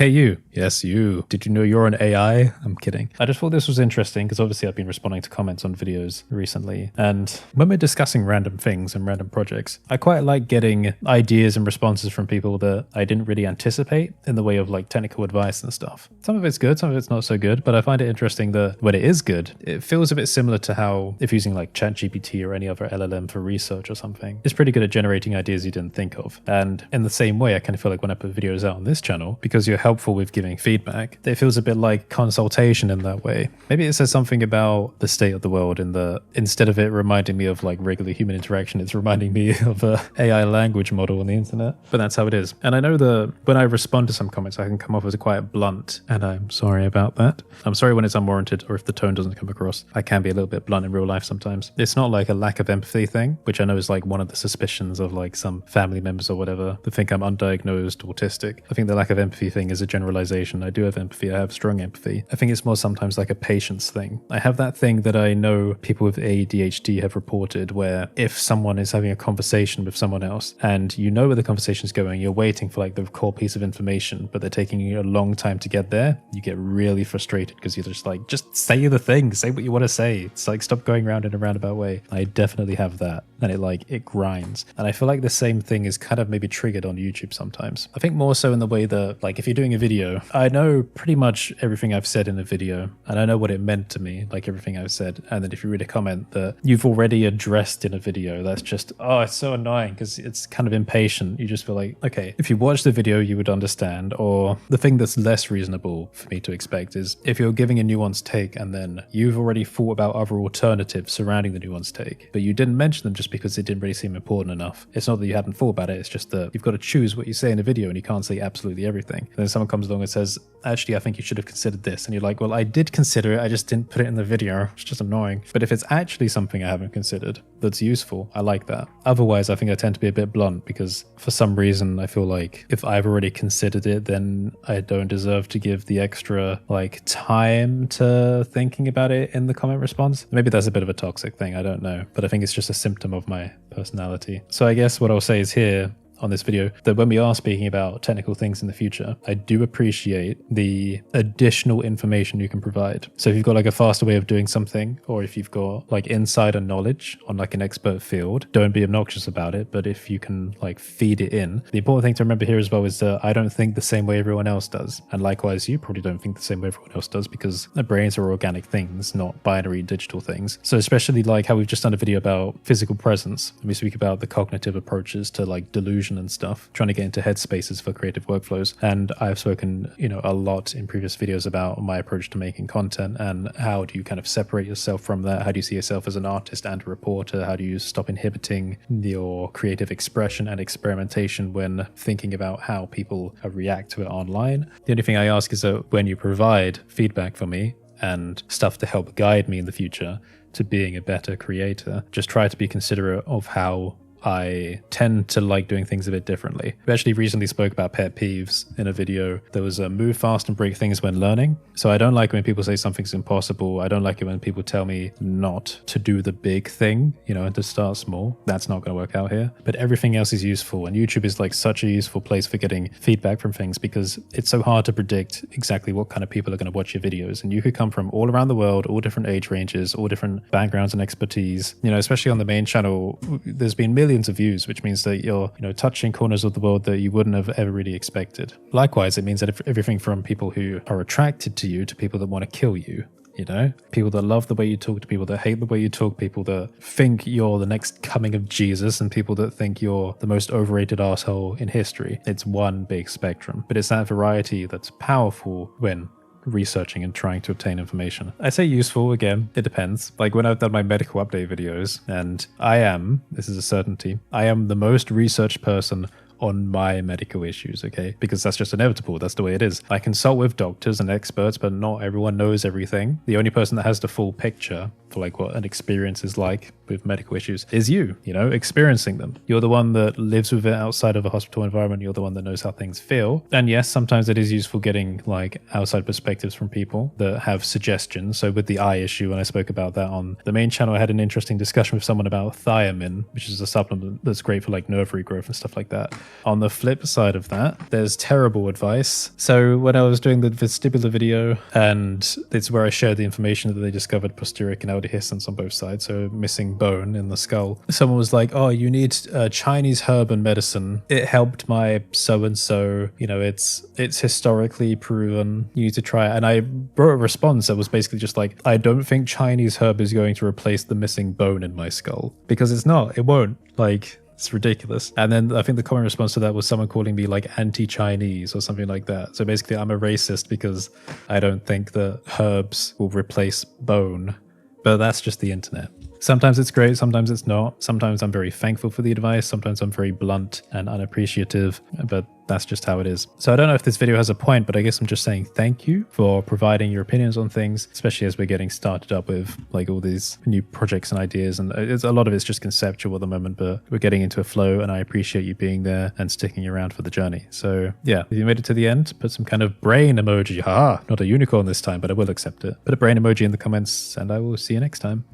Hey you. Yes, you. Did you know you're an AI? I'm kidding. I just thought this was interesting because obviously I've been responding to comments on videos recently. And when we're discussing random things and random projects, I quite like getting ideas and responses from people that I didn't really anticipate in the way of like technical advice and stuff. Some of it's good, some of it's not so good, but I find it interesting that when it is good, it feels a bit similar to how if using like ChatGPT or any other LLM for research or something, it's pretty good at generating ideas you didn't think of. And in the same way, I kind of feel like when I put videos out on this channel, because you're helpful with giving feedback, it feels a bit like consultation in that way. Maybe it says something about the state of the world in the instead of it reminding me of like regular human interaction, it's reminding me of a AI language model on the internet. But that's how it is. And I know that when I respond to some comments, I can come off as quite blunt, and I'm sorry about that. I'm sorry when it's unwarranted or if the tone doesn't come across. I can be a little bit blunt in real life sometimes. It's not like a lack of empathy thing, which I know is like one of the suspicions of like some family members or whatever that think I'm undiagnosed autistic. I think the lack of empathy thing is a generalization. I do have empathy. I have strong empathy. I think it's more sometimes like a patience thing. I have that thing that I know people with ADHD have reported where if someone is having a conversation with someone else and you know where the conversation is going, you're waiting for like the core piece of information, but they're taking you a long time to get there, you get really frustrated because you're just like, just say the thing, say what you want to say. It's like, stop going around in a roundabout way. I definitely have that. And it grinds. And I feel like the same thing is kind of maybe triggered on YouTube sometimes. I think more so in the way that like if you're doing a video, I know pretty much everything I've said in a video and I know what it meant to me, like everything I've said. And then if you read a comment that you've already addressed in a video, that's just, oh, it's so annoying because it's kind of impatient. You just feel like, okay, if you watch the video, you would understand. Or the thing that's less reasonable for me to expect is if you're giving a nuanced take and then you've already thought about other alternatives surrounding the nuanced take, but you didn't mention them just because it didn't really seem important enough. It's not that you hadn't thought about it, it's just that you've got to choose what you say in a video and you can't say absolutely everything. And then someone comes along and says, actually, I think you should have considered this. And you're like, well, I did consider it, I just didn't put it in the video. It's just annoying. But if it's actually something I haven't considered that's useful, I like that. Otherwise, I think I tend to be a bit blunt because for some reason, I feel like if I've already considered it, then I don't deserve to give the extra like time to thinking about it in the comment response. Maybe that's a bit of a toxic thing, I don't know. But I think it's just a symptom of my personality. So I guess what I'll say is here on this video that when we are speaking about technical things in the future, I do appreciate the additional information you can provide. So if you've got like a faster way of doing something, or if you've got like insider knowledge on like an expert field, don't be obnoxious about it. But if you can like feed it in, the important thing to remember here as well is that I don't think the same way everyone else does. And likewise, you probably don't think the same way everyone else does because our brains are organic things, not binary digital things. So especially like how we've just done a video about physical presence, and we speak about the cognitive approaches to like delusion and stuff, trying to get into headspaces for creative workflows. And I've spoken, a lot in previous videos about my approach to making content and how do you kind of separate yourself from that? How do you see yourself as an artist and a reporter? How do you stop inhibiting your creative expression and experimentation when thinking about how people react to it online? The only thing I ask is that when you provide feedback for me and stuff to help guide me in the future to being a better creator, just try to be considerate of how I tend to like doing things a bit differently. We actually recently spoke about pet peeves in a video. There was a move fast and break things when learning. So I don't like when people say something's impossible. I don't like it when people tell me not to do the big thing, and to start small. That's not going to work out here. But everything else is useful. And YouTube is like such a useful place for getting feedback from things because it's so hard to predict exactly what kind of people are going to watch your videos. And you could come from all around the world, all different age ranges, all different backgrounds and expertise. Especially on the main channel, there's been millions of views, which means that you're touching corners of the world that you wouldn't have ever really expected. Likewise, it means that everything from people who are attracted to you to people that want to kill you, people that love the way you talk to people that hate the way you talk, people that think you're the next coming of Jesus, and people that think you're the most overrated asshole in history. It's one big spectrum, but it's that variety that's powerful when researching and trying to obtain information. I say useful, again, it depends. Like when I've done my medical update videos, and this is a certainty, I am the most researched person on my medical issues, okay? Because that's just inevitable. That's the way it is. I consult with doctors and experts, but not everyone knows everything. The only person that has the full picture for like what an experience is like with medical issues is you know, experiencing them. You're the one that lives with it outside of a hospital environment. You're the one that knows how things feel. And yes, sometimes it is useful getting like outside perspectives from people that have suggestions. So with the eye issue, when I spoke about that on the main channel, I had an interesting discussion with someone about thiamine, which is a supplement that's great for like nerve regrowth and stuff like that. On the flip side of that, there's terrible advice. So when I was doing the vestibular video, and it's where I shared the information that they discovered posterior canal dehiscence on both sides, so missing bone in the skull. Someone was like, oh, you need Chinese herb and medicine. It helped my so-and-so, you know, it's historically proven. You need to try it. And I wrote a response that was basically just like, I don't think Chinese herb is going to replace the missing bone in my skull, because it's not. It won't. Like, it's ridiculous. And then I think the common response to that was someone calling me like anti-Chinese or something like that. So basically I'm a racist because I don't think that herbs will replace bone. But that's just the internet. Sometimes it's great, sometimes it's not. Sometimes I'm very thankful for the advice. Sometimes I'm very blunt and unappreciative, but that's just how it is. So I don't know if this video has a point, but I guess I'm just saying thank you for providing your opinions on things, especially as we're getting started up with like all these new projects and ideas. And a lot of it's just conceptual at the moment, but we're getting into a flow, and I appreciate you being there and sticking around for the journey. So yeah, if you made it to the end, put some kind of brain emoji. Haha, not a unicorn this time, but I will accept it. Put a brain emoji in the comments, and I will see you next time.